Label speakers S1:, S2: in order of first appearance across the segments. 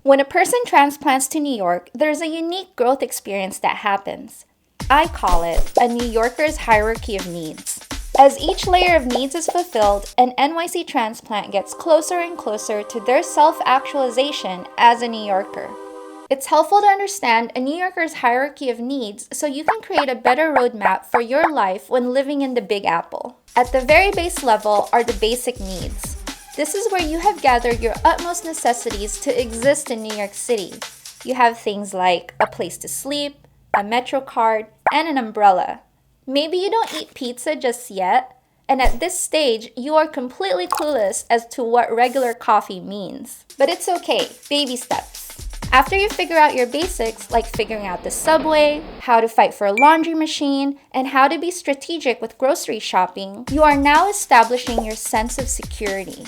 S1: When a person transplants to New York, there's a unique growth experience that happens. I call it a New Yorker's hierarchy of needs. As each layer of needs is fulfilled, an NYC transplant gets closer and closer to their self-actualization as a New Yorker. It's helpful to understand a New Yorker's hierarchy of needs so you can create a better roadmap for your life when living in the Big Apple. At the very base level are the basic needs. This is where you have gathered your utmost necessities to exist in New York City. You have things like a place to sleep, a Metro card, and an umbrella. Maybe you don't eat pizza just yet, and at this stage, you are completely clueless as to what regular coffee means. But it's okay, baby steps. After you figure out your basics, like figuring out the subway, how to fight for a laundry machine, and how to be strategic with grocery shopping, you are now establishing your sense of security.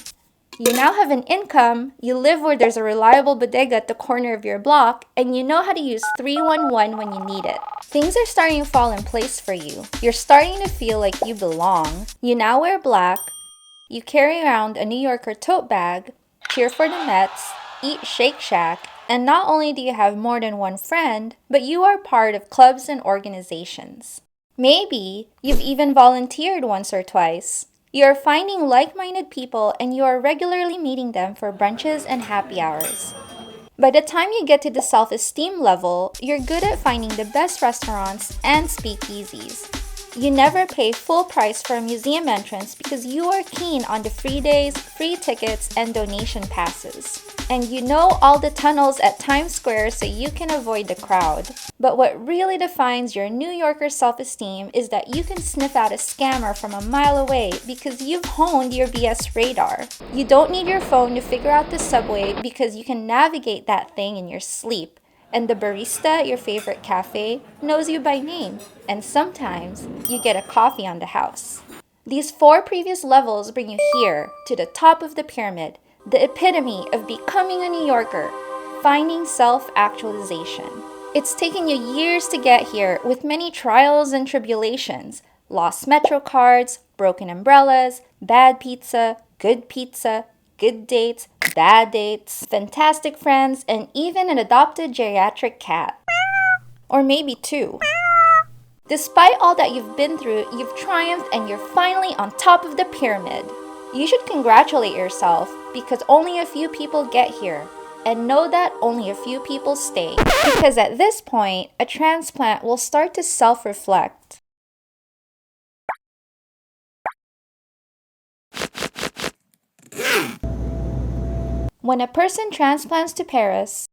S1: You now have an income, you live where there's a reliable bodega at the corner of your block, and you know how to use 311 when you need it. Things are starting to fall in place for you. You're starting to feel like you belong. You now wear black, you carry around a New Yorker tote bag, cheer for the Mets, eat Shake Shack, and not only do you have more than one friend, but you are part of clubs and organizations. Maybe you've even volunteered once or twice. You are finding like-minded people and you are regularly meeting them for brunches and happy hours. By the time you get to the self-esteem level, you're good at finding the best restaurants and speakeasies. You never pay full price for a museum entrance because you are keen on the free days, free tickets, and donation passes. And you know all the tunnels at Times Square so you can avoid the crowd. But what really defines your New Yorker self-esteem is that you can sniff out a scammer from a mile away because you've honed your BS radar. You don't need your phone to figure out the subway because you can navigate that thing in your sleep. And the barista at your favorite cafe knows you by name, and sometimes you get a coffee on the house. These 4 previous levels bring you here, to the top of the pyramid, the epitome of becoming a New Yorker, finding self-actualization. It's taken you years to get here with many trials and tribulations, lost Metro cards, broken umbrellas, bad pizza, good dates, bad dates, fantastic friends, and even an adopted geriatric cat. Or maybe 2. Despite all that you've been through, you've triumphed and you're finally on top of the pyramid. You should congratulate yourself because only a few people get here. And know that only a few people stay. Because at this point, a transplant will start to self-reflect. When a person transplants to Paris,